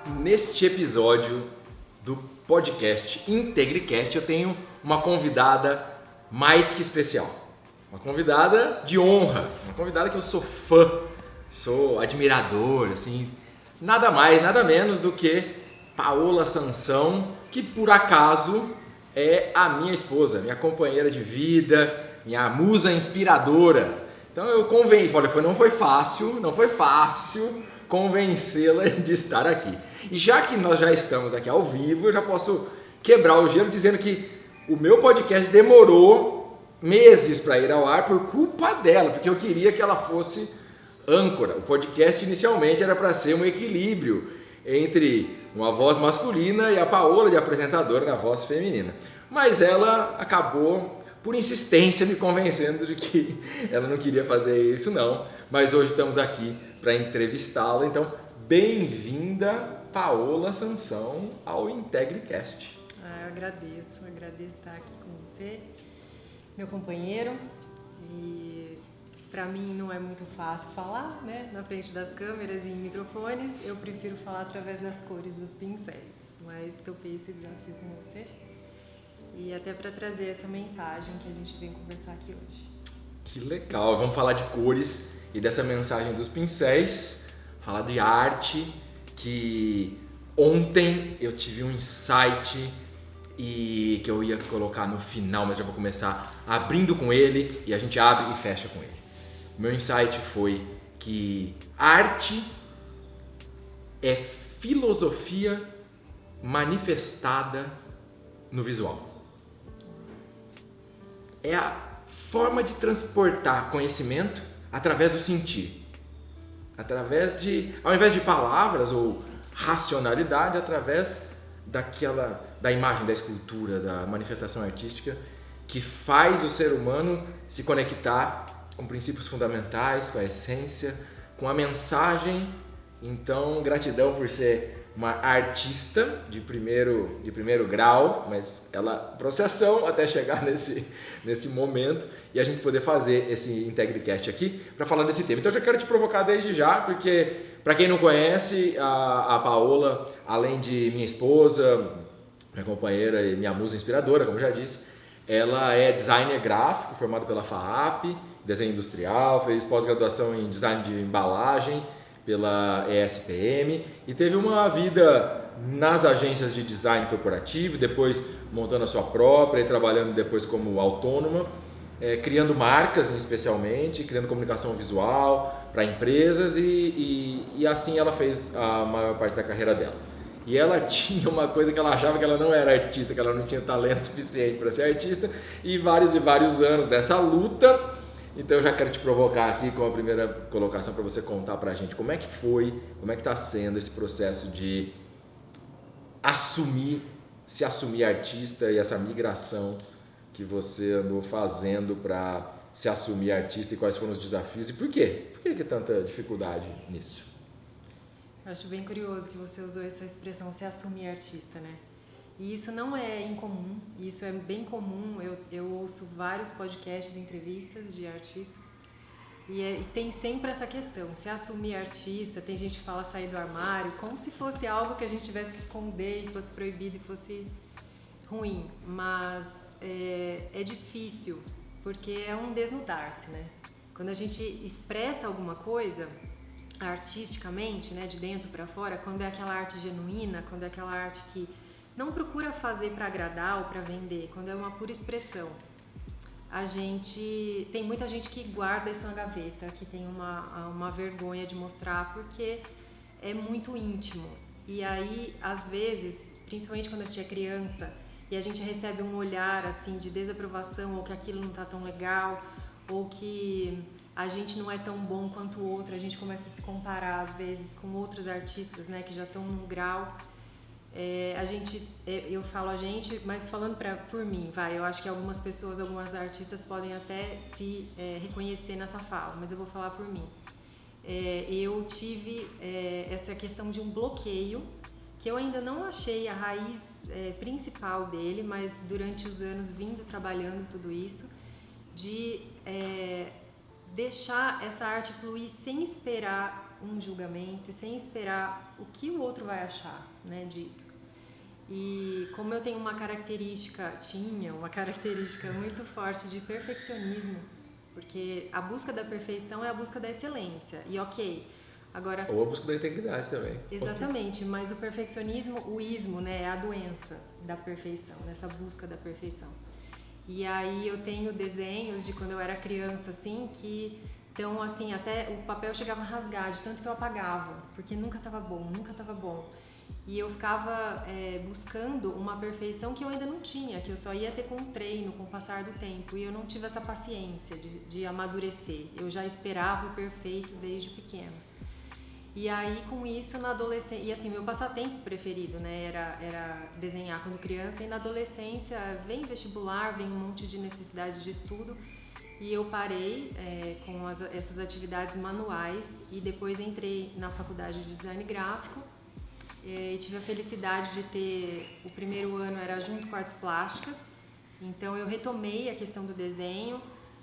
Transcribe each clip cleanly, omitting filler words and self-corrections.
Neste episódio do podcast IntegriCast eu tenho uma convidada mais que especial. Uma convidada de honra, uma convidada que eu sou fã, sou admirador, assim, nada mais, nada menos do que Paola Sansão, que por acaso é a minha esposa, minha companheira de vida, minha musa inspiradora. Então eu convenci, olha, não foi fácil convencê-la de estar aqui. E já que nós já estamos aqui ao vivo, eu já posso quebrar o gelo dizendo que o meu podcast demorou meses para ir ao ar por culpa dela, porque eu queria que ela fosse âncora. O podcast inicialmente era para ser um equilíbrio entre uma voz masculina e a Paola de apresentadora na voz feminina. Mas ela acabou, por insistência, me convencendo de que ela não queria fazer isso não. Mas hoje estamos aqui para entrevistá-la. Então, bem-vinda, Paola Sansão, ao IntegriCast. Eu agradeço estar aqui com você, meu companheiro. E para mim não é muito fácil falar, né, na frente das câmeras e em microfones. Eu prefiro falar através das cores dos pincéis, mas topei esse desafio com você. E até para trazer essa mensagem que a gente vem conversar aqui hoje. Que legal, vamos falar de cores e dessa mensagem dos pincéis, falar de arte, que ontem eu tive um insight e que eu ia colocar no final, mas já vou começar abrindo com ele e a gente abre e fecha com ele. O meu insight foi que arte é filosofia manifestada no visual. É a forma de transportar conhecimento através do sentir. Ao invés de palavras ou racionalidade, através da imagem, da escultura, da manifestação artística que faz o ser humano se conectar com princípios fundamentais, com a essência, com a mensagem. Então, gratidão por ser uma artista de primeiro grau, mas ela processão até chegar nesse momento e a gente poder fazer esse IntegriCast aqui para falar desse tema. Então eu já quero te provocar desde já, porque para quem não conhece, a Paola, além de minha esposa, minha companheira e minha musa inspiradora, como já disse, ela é designer gráfico, formado pela FAAP, desenho industrial, fez pós-graduação em design de embalagem pela ESPM e teve uma vida nas agências de design corporativo, depois montando a sua própria e trabalhando depois como autônoma, criando marcas especialmente, criando comunicação visual para empresas e assim ela fez a maior parte da carreira dela. E ela tinha uma coisa que ela achava que ela não era artista, que ela não tinha talento suficiente para ser artista, e vários anos dessa luta. Então eu já quero te provocar aqui com a primeira colocação para você contar para a gente como é que foi, como é que está sendo esse processo de se assumir artista e essa migração que você andou fazendo para se assumir artista e quais foram os desafios e por quê? Por que tanta dificuldade nisso? Eu acho bem curioso que você usou essa expressão se assumir artista, né? E isso não é incomum, isso é bem comum. Eu ouço vários podcasts, entrevistas de artistas e tem sempre essa questão, se assumir artista. Tem gente que fala sair do armário, como se fosse algo que a gente tivesse que esconder e fosse proibido e fosse ruim. Mas é difícil, porque é um desnudar-se, né? Quando a gente expressa alguma coisa artisticamente, né, de dentro para fora, quando é aquela arte genuína, quando é aquela arte que não procura fazer para agradar ou para vender, quando é uma pura expressão. Tem muita gente que guarda isso na gaveta, que tem uma vergonha de mostrar porque é muito íntimo. E aí, às vezes, principalmente quando a gente é criança e a gente recebe um olhar assim de desaprovação, ou que aquilo não está tão legal, ou que a gente não é tão bom quanto o outro, a gente começa a se comparar às vezes com outros artistas, né, que já estão num grau. Eu falo a gente, mas falando por mim, eu acho que algumas artistas podem até se reconhecer nessa fala, mas eu vou falar por mim. Eu tive essa questão de um bloqueio, que eu ainda não achei a raiz principal dele, mas durante os anos vindo trabalhando tudo isso, deixar essa arte fluir sem esperar um julgamento e sem esperar o que o outro vai achar, né, disso. E como eu tenho tinha uma característica muito forte de perfeccionismo, porque a busca da perfeição é a busca da excelência, e ok, agora... Ou a busca da integridade também. Exatamente, mas o perfeccionismo, o ismo, né, é a doença da perfeição, dessa busca da perfeição. E aí eu tenho desenhos de quando eu era criança, assim, que... Então, assim, até o papel chegava a rasgar, de tanto que eu apagava, porque nunca estava bom, nunca estava bom. E eu ficava buscando uma perfeição que eu ainda não tinha, que eu só ia ter com o treino, com o passar do tempo. E eu não tive essa paciência de amadurecer. Eu já esperava o perfeito desde pequena. E aí, com isso, na adolescência... E assim, meu passatempo preferido, né, era desenhar quando criança. E na adolescência, vem vestibular, vem um monte de necessidades de estudo. E eu parei com essas atividades manuais e depois entrei na faculdade de design gráfico. E tive a felicidade de ter, o primeiro ano era junto com artes plásticas, então eu retomei a questão do desenho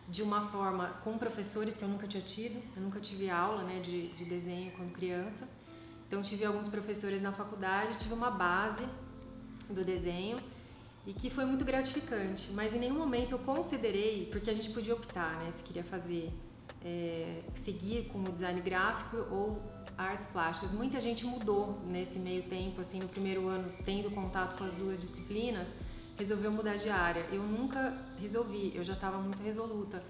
de uma forma com professores que eu nunca tinha tido, eu nunca tive aula, né, de desenho quando criança, então tive alguns professores na faculdade, tive uma base do desenho e que foi muito gratificante, mas em nenhum momento eu considerei, porque a gente podia optar, né, se queria fazer, seguir com o design gráfico ou artes plásticas. Muita gente mudou nesse meio tempo, assim, no primeiro ano, tendo contato com as duas disciplinas, resolveu mudar de área. Eu nunca resolvi, eu já estava muito resoluta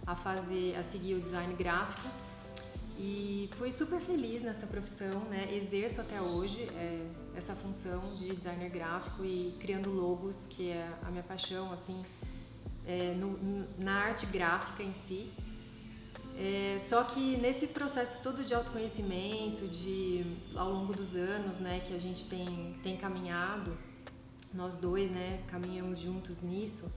a seguir o design gráfico e fui super feliz nessa profissão, né? Exerço até hoje essa função de designer gráfico e criando logos, que é a minha paixão, assim, na arte gráfica em si. Só que nesse processo todo de autoconhecimento, ao longo dos anos, né, que a gente tem caminhado, nós dois, né, caminhamos juntos nisso,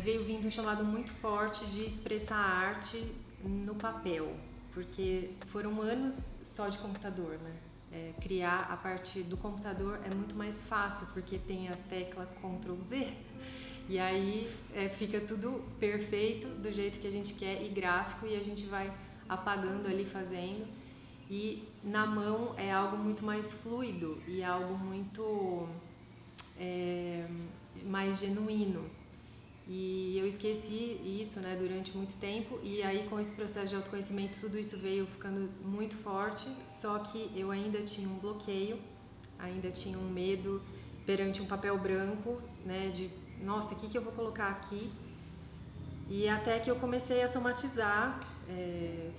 veio vindo um chamado muito forte de expressar a arte no papel, porque foram anos só de computador, né? Criar a partir do computador é muito mais fácil, porque tem a tecla Ctrl+Z. E aí fica tudo perfeito do jeito que a gente quer e gráfico, e a gente vai apagando ali, fazendo. E na mão é algo muito mais fluido e algo muito mais genuíno. E eu esqueci isso, né, durante muito tempo, e aí com esse processo de autoconhecimento tudo isso veio ficando muito forte, só que eu ainda tinha um bloqueio, ainda tinha um medo perante um papel branco, né, nossa, o que eu vou colocar aqui? E até que eu comecei a somatizar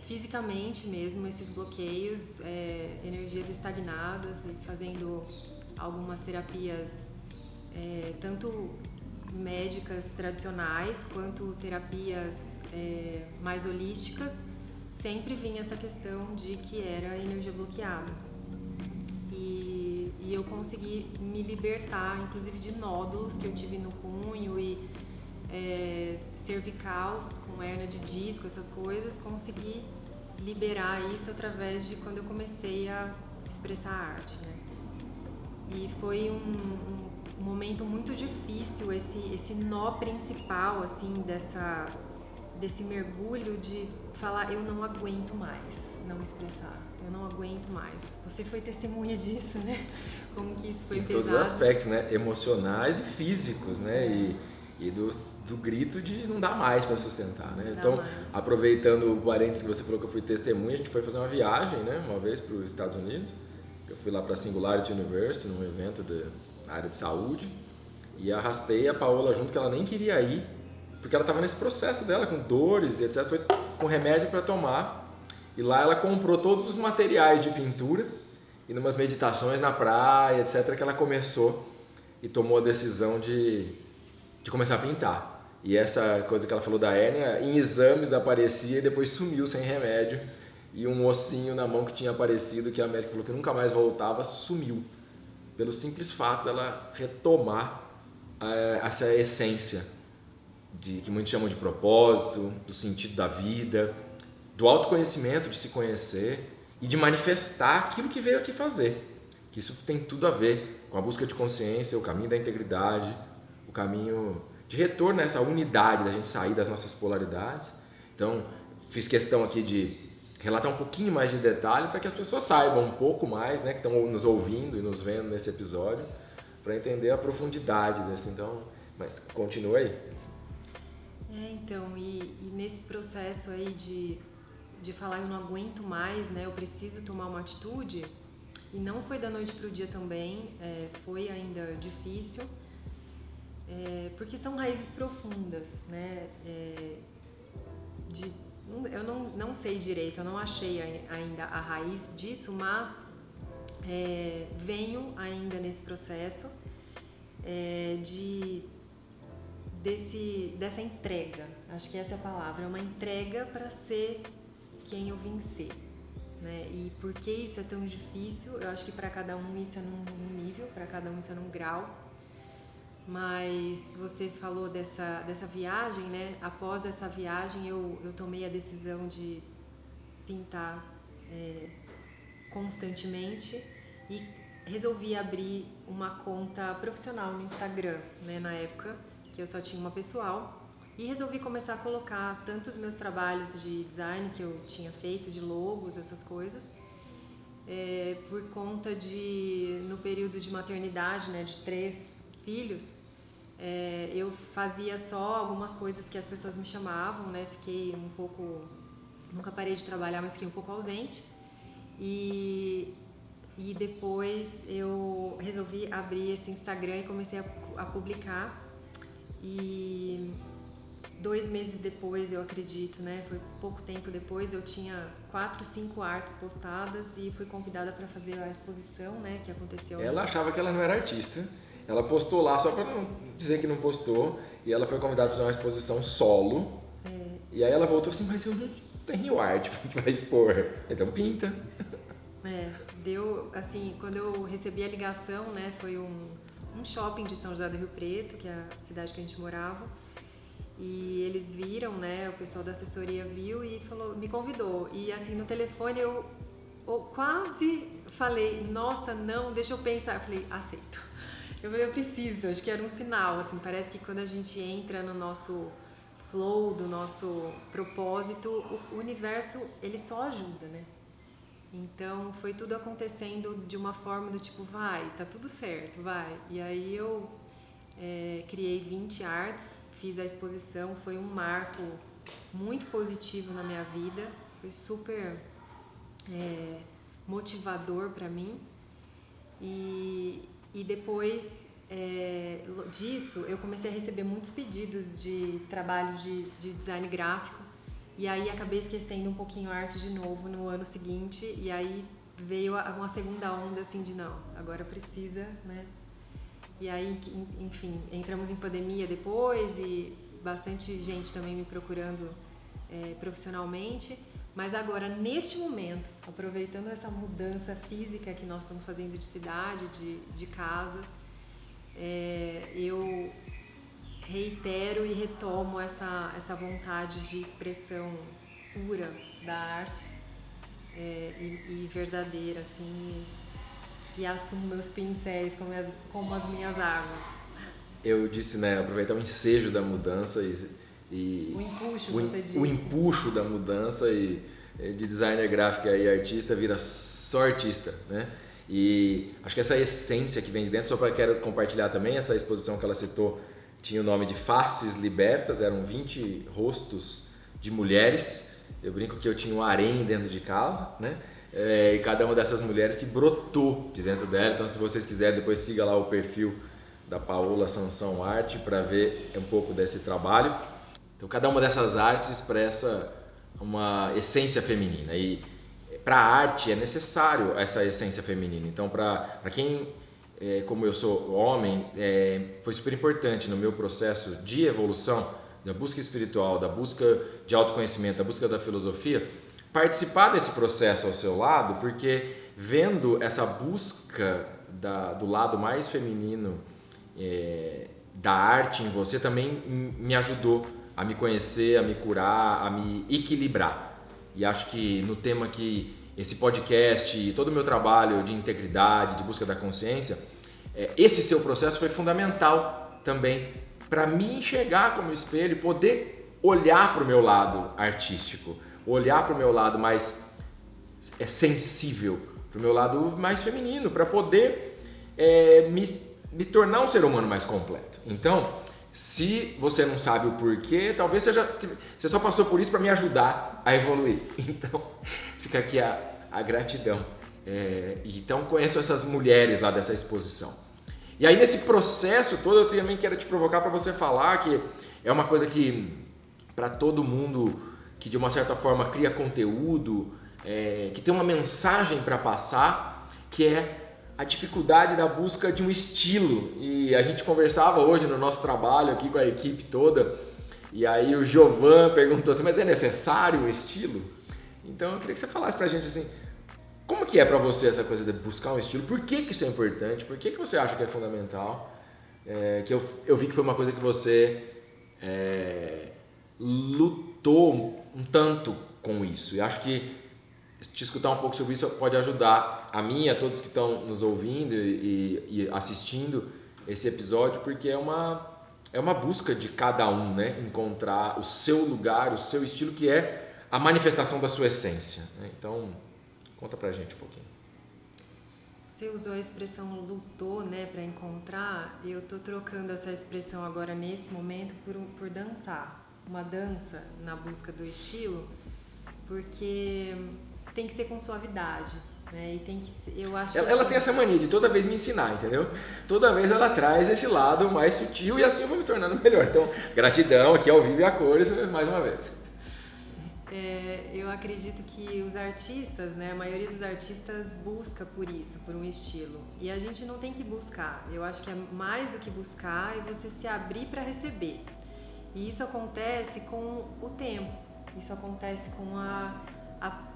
fisicamente mesmo esses bloqueios, energias estagnadas, e fazendo algumas terapias, tanto médicas tradicionais quanto terapias mais holísticas. Sempre vinha essa questão de que era energia bloqueada. E eu consegui me libertar, inclusive, de nódulos que eu tive no punho e cervical, com hérnia de disco, essas coisas. Consegui liberar isso através de quando eu comecei a expressar a arte, né? E foi um momento muito difícil, esse nó principal, assim, desse mergulho de falar, eu não aguento mais não expressar, eu não aguento mais. Você foi testemunha disso, né? Como que isso foi pesado. Em todos os aspectos, né? Emocionais e físicos, né? E do grito de não dá mais para sustentar, né? Então, aproveitando o parênteses que você falou que eu fui testemunha, a gente foi fazer uma viagem, né? Uma vez para os Estados Unidos. Eu fui lá para a Singularity University, num evento da área de saúde, e arrastei a Paola junto, que ela nem queria ir, porque ela estava nesse processo dela, com dores e etc. Foi com remédio para tomar. E lá ela comprou todos os materiais de pintura e numas meditações na praia, etc., que ela começou e tomou a decisão de começar a pintar. E essa coisa que ela falou da hérnia, em exames aparecia e depois sumiu sem remédio. E um ossinho na mão que tinha aparecido, que a médica falou que nunca mais voltava, sumiu. Pelo simples fato dela retomar essa essência, que muitos chamam de propósito, do sentido da vida, do autoconhecimento, de se conhecer e de manifestar aquilo que veio aqui fazer. Que isso tem tudo a ver com a busca de consciência, o caminho da integridade, o caminho de retorno a essa unidade, da gente sair das nossas polaridades. Então, fiz questão aqui de relatar um pouquinho mais de detalhe para que as pessoas saibam um pouco mais, né, que estão nos ouvindo e nos vendo nesse episódio, para entender a profundidade desse. Então, mas continua aí. Então, e nesse processo aí de falar eu não aguento mais, né, eu preciso tomar uma atitude, e não foi da noite para o dia também, foi ainda difícil, porque são raízes profundas, né, eu não sei direito, eu não achei ainda a raiz disso, mas venho ainda nesse processo dessa entrega, acho que essa é a palavra, é uma entrega para ser quem eu vim ser, né? E por que isso é tão difícil? Eu acho que para cada um isso é num nível, para cada um isso é num grau, mas você falou dessa viagem, né? Após essa viagem eu tomei a decisão de pintar constantemente e resolvi abrir uma conta profissional no Instagram, né? Na época que eu só tinha uma pessoal, e resolvi começar a colocar tanto os meus trabalhos de design que eu tinha feito, de logos, essas coisas, por conta no período de maternidade, né, de 3 filhos, eu fazia só algumas coisas que as pessoas me chamavam, né, fiquei um pouco, nunca parei de trabalhar, mas fiquei um pouco ausente, e depois eu resolvi abrir esse Instagram e comecei a publicar, e 2 meses depois, eu acredito, né? Foi pouco tempo depois, eu tinha 4, 5 artes postadas e fui convidada para fazer a exposição, né? Que aconteceu. Ela achava que ela não era artista. Ela postou lá só para não dizer que não postou. E ela foi convidada para fazer uma exposição solo. E aí ela voltou assim, mas eu não tenho arte para expor. Então pinta. Deu, assim, quando eu recebi a ligação, né? Foi um shopping de São José do Rio Preto, que é a cidade que a gente morava. E eles viram, né, o pessoal da assessoria viu e me convidou. E assim, no telefone eu quase falei, nossa, não, deixa eu pensar. Eu falei, aceito. Eu falei, eu preciso, acho que era um sinal, assim, parece que quando a gente entra no nosso flow, do nosso propósito, o universo, ele só ajuda, né? Então, foi tudo acontecendo de uma forma do tipo, vai, tá tudo certo, vai. E aí eu criei 20 artes, fiz a exposição, foi um marco muito positivo na minha vida, foi super motivador para mim. E depois disso, eu comecei a receber muitos pedidos de trabalhos de design gráfico, e aí acabei esquecendo um pouquinho a arte de novo no ano seguinte, e aí veio uma segunda onda assim de não, agora precisa, né? E aí, enfim, entramos em pandemia depois e bastante gente também me procurando profissionalmente. Mas agora, neste momento, aproveitando essa mudança física que nós estamos fazendo de cidade, de casa, eu reitero e retomo essa vontade de expressão pura da arte e verdadeira, assim, e assumo meus pincéis como as minhas águas. Eu disse, né, aproveitar o ensejo da mudança e o empuxo, você disse. O empuxo da mudança e de designer gráfico e artista vira só artista, né? E acho que essa essência que vem de dentro, quero compartilhar também, essa exposição que ela citou tinha o nome de Faces Libertas, eram 20 rostos de mulheres. Eu brinco que eu tinha um harém dentro de casa, né? E cada uma dessas mulheres que brotou de dentro dela. Então, se vocês quiserem, depois siga lá o perfil da Paola Sansão Arte para ver um pouco desse trabalho. Então, cada uma dessas artes expressa uma essência feminina, e para a arte é necessário essa essência feminina. Então, para quem, como eu sou homem, foi super importante no meu processo de evolução, da busca espiritual, da busca de autoconhecimento, da busca da filosofia, participar desse processo ao seu lado, porque vendo essa busca do lado mais feminino da arte em você, também me ajudou a me conhecer, a me curar, a me equilibrar. E acho que no tema que esse podcast e todo o meu trabalho de integridade, de busca da consciência, esse seu processo foi fundamental também para me enxergar como espelho e poder olhar para o meu lado artístico, olhar para o meu lado mais sensível, para o meu lado mais feminino, para poder me tornar um ser humano mais completo. Então, se você não sabe o porquê, talvez você só passou por isso para me ajudar a evoluir. Então, fica aqui a gratidão. Então, conheço essas mulheres lá dessa exposição. E aí, nesse processo todo, eu também quero te provocar para você falar que é uma coisa que, para todo mundo que de uma certa forma cria conteúdo, que tem uma mensagem para passar, que é a dificuldade da busca de um estilo. E a gente conversava hoje no nosso trabalho aqui com a equipe toda, e aí o Giovan perguntou assim, mas é necessário um estilo? Então eu queria que você falasse pra gente assim, como que é pra você essa coisa de buscar um estilo? Por que isso é importante? Por que você acha que é fundamental? Que eu vi que foi uma coisa que você lutou um tanto com isso. E acho que te escutar um pouco sobre isso pode ajudar a mim e a todos que estão nos ouvindo e assistindo esse episódio, porque é uma busca de cada um, né? Encontrar o seu lugar, o seu estilo, que é a manifestação da sua essência, né? Então, conta pra gente um pouquinho. Você usou a expressão lutou, né, para encontrar. Eu tô trocando essa expressão agora nesse momento por dançar. Uma dança na busca do estilo, porque tem que ser com suavidade, né? E tem que ser, eu acho ela assim, tem essa mania de toda vez me ensinar, entendeu? Toda vez ela traz esse lado mais sutil e assim eu vou me tornando melhor. Então, gratidão aqui ao vivo e a cores mais uma vez. Eu acredito que os artistas, né, a maioria dos artistas busca por isso, por um estilo. E a gente não tem que buscar. Eu acho que é mais do que buscar, é você se abrir para receber. E isso acontece com o tempo. Isso acontece com a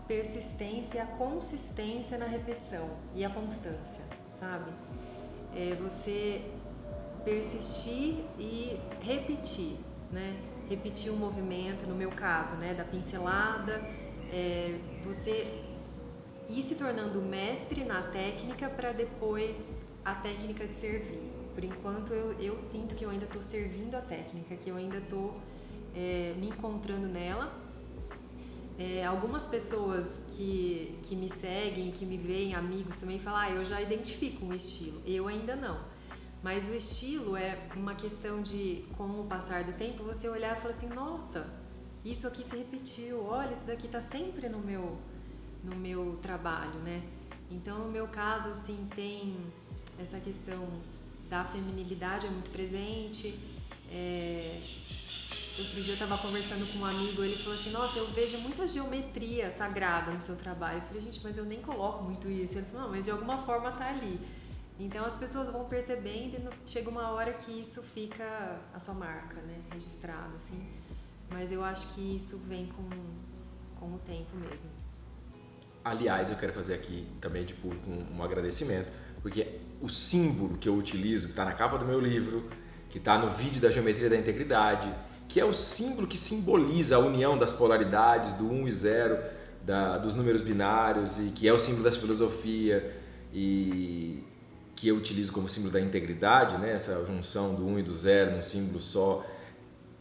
persistência, a consistência na repetição e a constância, sabe? Você persistir e repetir, né? Repetir o movimento, no meu caso, né, da pincelada, você ir se tornando mestre na técnica para depois a técnica de servir. Por enquanto eu sinto que eu ainda estou servindo a técnica, que eu ainda estou me encontrando nela. Algumas pessoas que me seguem, que me veem, amigos também, falam, eu já identifico um estilo, eu ainda não. Mas o estilo é uma questão de, com o passar do tempo, você olhar e falar assim, nossa, isso aqui se repetiu, olha, isso daqui está sempre no meu trabalho, né? Então, no meu caso, assim, tem essa questão da feminilidade é muito presente. Outro dia eu estava conversando com um amigo, ele falou assim, nossa, eu vejo muita geometria sagrada no seu trabalho. Eu falei, gente, mas eu nem coloco muito isso. Ele falou, não, mas de alguma forma tá ali. Então as pessoas vão percebendo e chega uma hora que isso fica a sua marca, né, registrado, assim. Mas eu acho que isso vem com o tempo mesmo. Aliás, eu quero fazer aqui também de público um agradecimento, porque o símbolo que eu utilizo, que está na capa do meu livro, que está no vídeo da Geometria da Integridade, que é o símbolo que simboliza a união das polaridades, do 1 e 0, dos números binários, e que é o símbolo dessa filosofia, e que eu utilizo como símbolo da integridade, né? Essa junção do 1 e do 0 num símbolo só.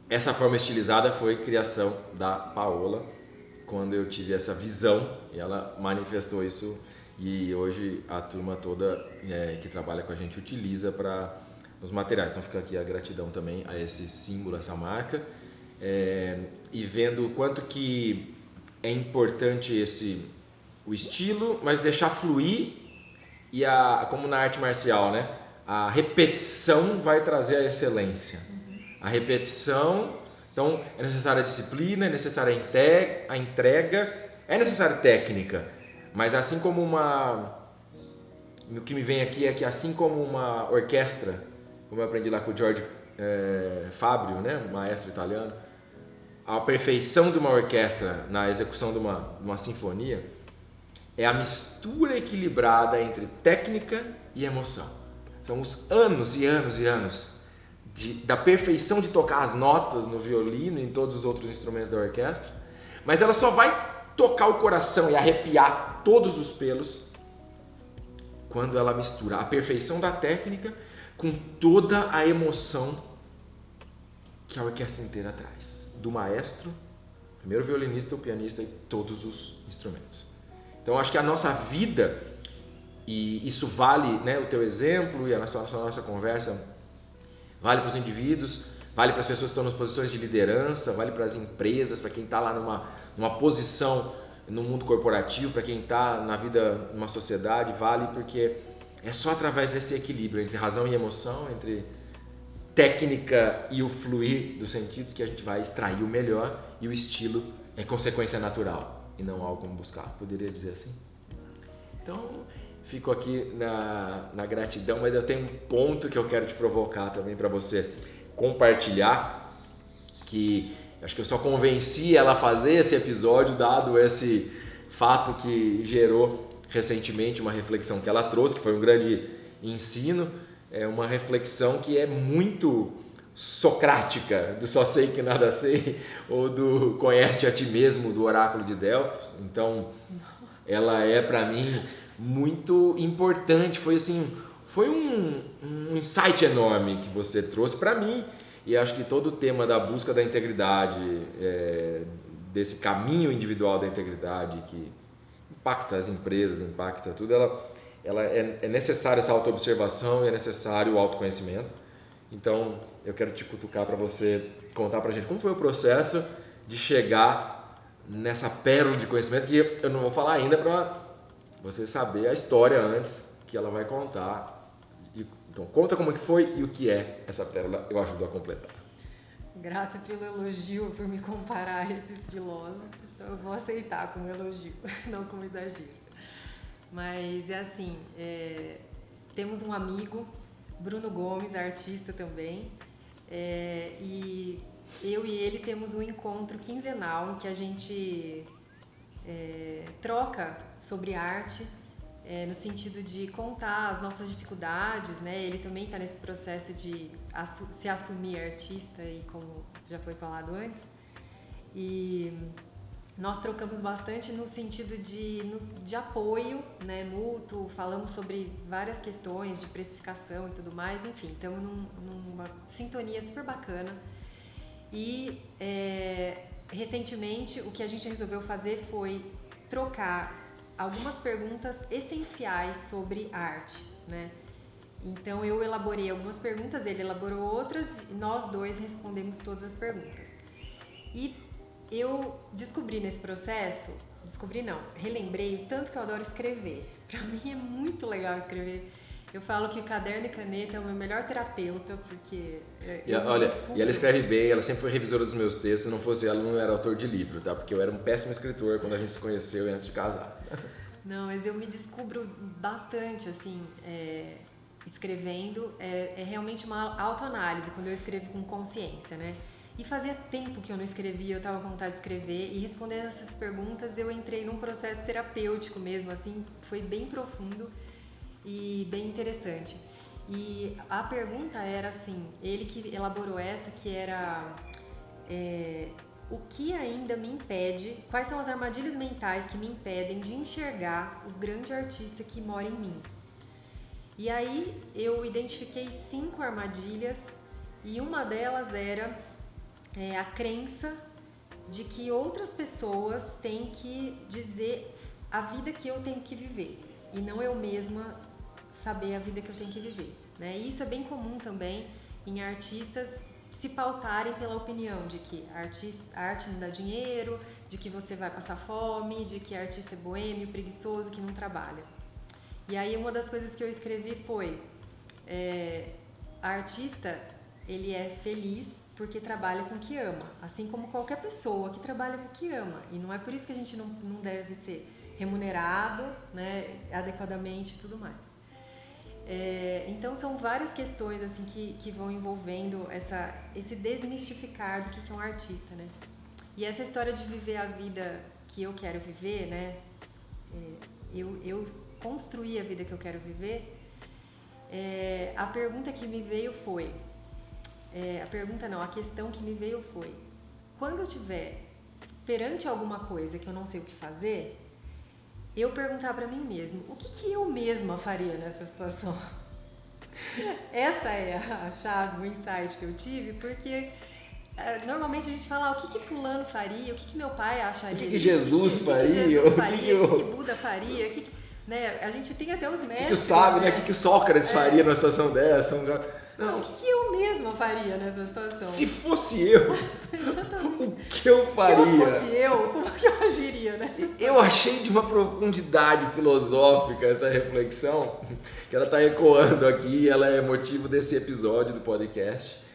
Essa forma estilizada foi criação da Paola, quando eu tive essa visão, e ela manifestou isso, e hoje a turma toda que trabalha com a gente utiliza para os materiais. Então fica aqui a gratidão também a esse símbolo, essa marca, e vendo o quanto que é importante o estilo, mas deixar fluir. E como na arte marcial, né? A repetição vai trazer a excelência. A repetição, então é necessária a disciplina, é necessária a entrega, é necessária técnica. Mas assim como o que me vem aqui é que assim como uma orquestra, como eu aprendi lá com o George Fabio, né? Um maestro italiano, a perfeição de uma orquestra na execução de uma sinfonia é a mistura equilibrada entre técnica e emoção. São os anos e anos e anos da perfeição de tocar as notas no violino e em todos os outros instrumentos da orquestra, mas ela só vai tocar o coração e arrepiar todos os pelos quando ela mistura a perfeição da técnica com toda a emoção que a orquestra inteira traz, do maestro Primeiro o violinista, o pianista e todos os instrumentos. Então acho que a nossa vida, e isso vale, né, o teu exemplo e a nossa conversa, vale para os indivíduos, vale para as pessoas que estão nas posições de liderança, vale para as empresas, para quem está lá numa posição no mundo corporativo, para quem está na vida, numa sociedade, vale porque é só através desse equilíbrio entre razão e emoção, entre técnica e o fluir dos sentidos que a gente vai extrair o melhor, e o estilo é consequência natural e não algo como buscar, poderia dizer assim? Então, fico aqui na gratidão, mas eu tenho um ponto que eu quero te provocar também para você compartilhar, que acho que eu só convenci ela a fazer esse episódio dado esse fato que gerou recentemente uma reflexão que ela trouxe, que foi um grande ensino, uma reflexão que é muito socrática, do só sei que nada sei, ou do conhece a ti mesmo, do oráculo de Delfos. Então, ela é para mim muito importante, foi um insight enorme que você trouxe para mim, e acho que todo o tema da busca da integridade, desse caminho individual da integridade que impacta as empresas, impacta tudo, ela é necessária essa autoobservação e é necessário o autoconhecimento. Então eu quero te cutucar para você contar para a gente como foi o processo de chegar nessa pérola de conhecimento, que eu não vou falar ainda para você saber a história antes que ela vai contar. Então conta como que foi e o que é essa pérola, eu ajudo a completar. Grata pelo elogio, por me comparar a esses filósofos, então eu vou aceitar como elogio, não como exagero. Mas é assim, temos um amigo, Bruno Gomes, artista também, e eu e ele temos um encontro quinzenal em que a gente troca sobre arte, no sentido de contar as nossas dificuldades, né? Ele também está nesse processo de se assumir artista, e como já foi falado antes, e nós trocamos bastante no sentido de apoio, né, mútuo, falamos sobre várias questões de precificação e tudo mais, enfim, estamos numa sintonia super bacana. E recentemente o que a gente resolveu fazer foi trocar algumas perguntas essenciais sobre arte, né? Então eu elaborei algumas perguntas, ele elaborou outras, e nós dois respondemos todas as perguntas. E eu descobri nesse processo, relembrei o tanto que eu adoro escrever. Pra mim é muito legal escrever. Eu falo que o caderno e caneta é o meu melhor terapeuta, porque e ela escreve bem, ela sempre foi revisora dos meus textos, se não fosse ela, não era autor de livro, tá? Porque eu era um péssimo escritor quando a gente se conheceu e antes de casar. Não, mas eu me descubro bastante, assim, escrevendo. É realmente uma autoanálise, quando eu escrevo com consciência, né? E fazia tempo que eu não escrevia, eu estava com vontade de escrever, e respondendo essas perguntas eu entrei num processo terapêutico mesmo, assim, foi bem profundo e bem interessante. E a pergunta era assim, ele que elaborou essa, que era o que ainda me impede, quais são as armadilhas mentais que me impedem de enxergar o grande artista que mora em mim? E aí eu identifiquei 5 armadilhas, e uma delas era a crença de que outras pessoas têm que dizer a vida que eu tenho que viver, e não eu mesma saber a vida que eu tenho que viver, né? E isso é bem comum também em artistas se pautarem pela opinião de que a arte não dá dinheiro, de que você vai passar fome, de que artista é boêmio, preguiçoso, que não trabalha. E aí uma das coisas que eu escrevi foi artista, ele é feliz porque trabalha com o que ama, assim como qualquer pessoa que trabalha com o que ama, e não é por isso que a gente não deve ser remunerado, né, adequadamente e tudo mais. Então são várias questões assim que vão envolvendo esse desmistificar do que é um artista, né? E essa história de viver a vida que eu quero viver, né? Eu construí a vida que eu quero viver. A pergunta que me veio foi, a questão que me veio foi: quando eu estiver perante alguma coisa que eu não sei o que fazer, eu perguntar para mim mesmo, o que eu mesma faria nessa situação? Essa é a chave, o insight que eu tive, porque Normalmente a gente fala, o que fulano faria, o que meu pai acharia o que Jesus faria, o que Buda faria, né? A gente tem até os mestres. O que o sábio, né? O que o Sócrates faria numa situação dessa? Não, o que eu mesma faria nessa situação? Se fosse eu, o que eu faria? Se eu fosse eu, como que eu agiria nessa situação? Eu achei de uma profundidade filosófica essa reflexão, que ela está ecoando aqui, ela é motivo desse episódio do podcast.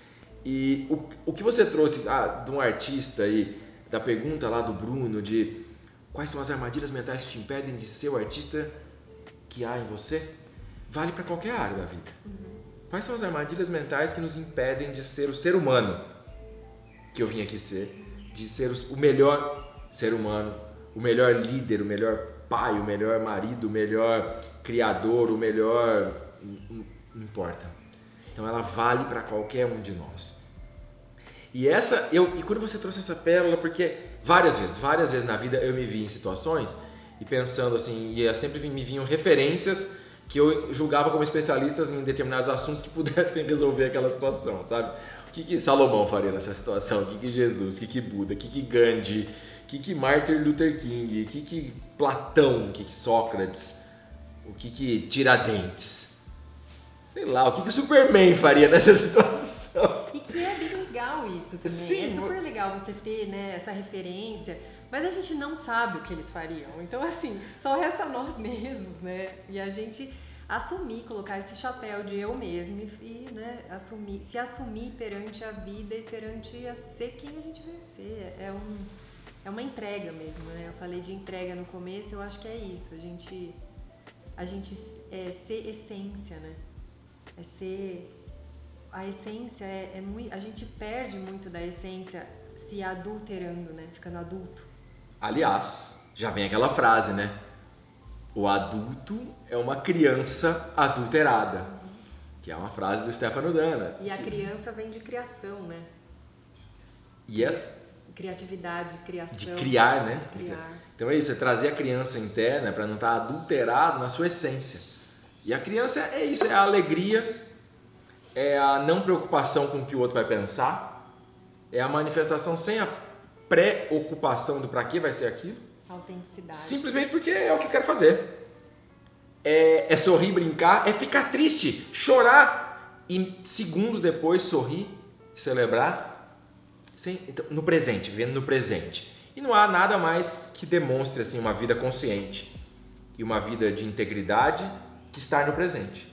E o que você trouxe de um artista aí, da pergunta lá do Bruno, de quais são as armadilhas mentais que te impedem de ser o artista que há em você, vale para qualquer área da vida. Quais são as armadilhas mentais que nos impedem de ser o ser humano que eu vim aqui ser, de ser o melhor ser humano, o melhor líder, o melhor pai, o melhor marido, o melhor criador, o melhor... não importa. Então ela vale para qualquer um de nós. E quando você trouxe essa pérola, porque várias vezes na vida eu me vi em situações e pensando assim, e sempre me vinham referências que eu julgava como especialistas em determinados assuntos que pudessem resolver aquela situação, sabe? O que Salomão faria nessa situação? O que Jesus? O que Buda? O que Gandhi? O que Martin Luther King? O que Platão? O que Sócrates? O que Tiradentes? Sei lá, o que o Superman faria nessa situação? E que é bem legal isso também. Sim, é super legal você ter, né, essa referência, mas a gente não sabe o que eles fariam. Então, assim, só resta nós mesmos, né? E a gente assumir, colocar esse chapéu de eu mesmo e né, se assumir perante a vida e perante a ser quem a gente vai ser. É uma entrega mesmo, né? Eu falei de entrega no começo, eu acho que é isso. A gente ser essência, né? A essência a gente perde muito da essência se adulterando, né? Ficando adulto. Aliás, já vem aquela frase, né? O adulto é uma criança adulterada, que é uma frase do Stefano Dana. E a criança vem de criação, né? Yes. Criatividade, criação. De criar, né? De criar. Então é isso, é trazer a criança interna para não estar adulterado na sua essência. E a criança é isso, é a alegria, é a não preocupação com o que o outro vai pensar, é a manifestação sem a preocupação do para que vai ser aquilo. Autenticidade. Simplesmente porque é o que eu quero fazer. É sorrir, brincar, é ficar triste, chorar e segundos depois sorrir, celebrar, então, no presente, vivendo no presente. E não há nada mais que demonstre assim, uma vida consciente e uma vida de integridade que estar no presente.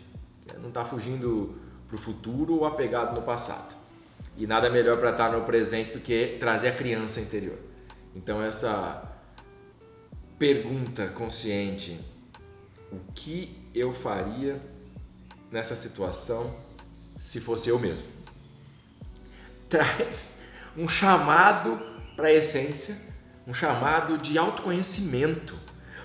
Não está fugindo para o futuro ou apegado no passado. E nada melhor para estar no presente do que trazer a criança interior. Então essa pergunta consciente, o que eu faria nessa situação se fosse eu mesmo? Traz um chamado para a essência, um chamado de autoconhecimento,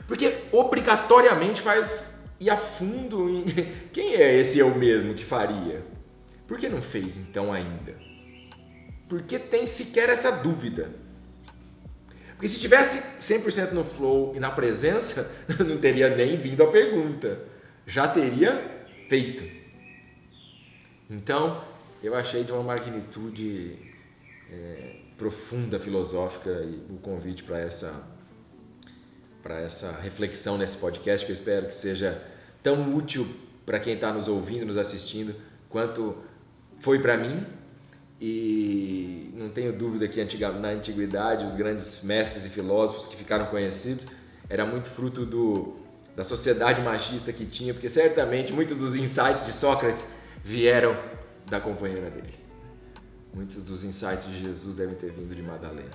porque obrigatoriamente faz ir a fundo em quem é esse eu mesmo que faria? Por que não fez então ainda? Por que tem sequer essa dúvida? Porque se tivesse 100% no flow e na presença, não teria nem vindo a pergunta. Já teria feito. Então, eu achei de uma magnitude profunda, filosófica, o convite para essa reflexão nesse podcast, que eu espero que seja tão útil para quem está nos ouvindo, nos assistindo, quanto foi para mim. E não tenho dúvida que na antiguidade os grandes mestres e filósofos que ficaram conhecidos era muito fruto da sociedade machista que tinha, porque certamente muitos dos insights de Sócrates vieram da companheira dele. Muitos dos insights de Jesus devem ter vindo de Madalena.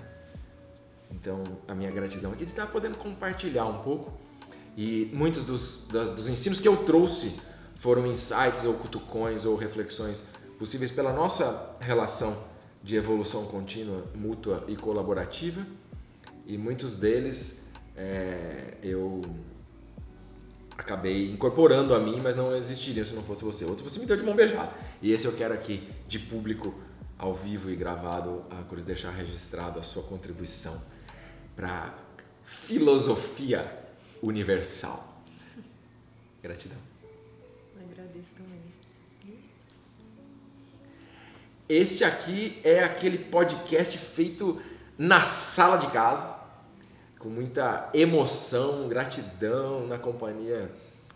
Então, a minha gratidão aqui de estar podendo compartilhar um pouco. E muitos dos ensinos que eu trouxe foram insights ou cutucões ou reflexões possíveis pela nossa relação de evolução contínua, mútua e colaborativa. E muitos deles eu acabei incorporando a mim, mas não existiriam se não fosse você. Outro você me deu de mão beijada. E esse eu quero aqui, de público, ao vivo e gravado, deixar registrado a sua contribuição para a filosofia universal. Gratidão. Agradeço também. Este aqui é aquele podcast feito na sala de casa, com muita emoção, gratidão, na companhia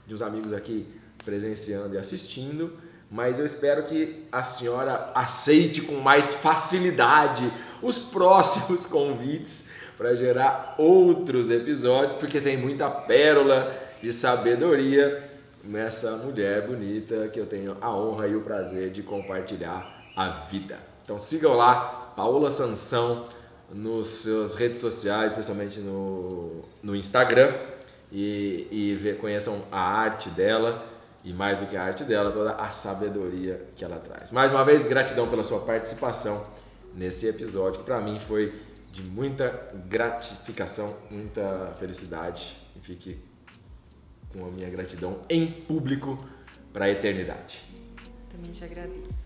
de uns amigos aqui presenciando e assistindo, mas eu espero que a senhora aceite com mais facilidade os próximos convites para gerar outros episódios, porque tem muita pérola de sabedoria nessa mulher bonita que eu tenho a honra e o prazer de compartilhar a vida. Então sigam lá, Paola Sansão, nas suas redes sociais, especialmente no Instagram, e conheçam a arte dela, e mais do que a arte dela, toda a sabedoria que ela traz. Mais uma vez, gratidão pela sua participação nesse episódio, que para mim foi de muita gratificação, muita felicidade, e fique com a minha gratidão em público para a eternidade. Também te agradeço.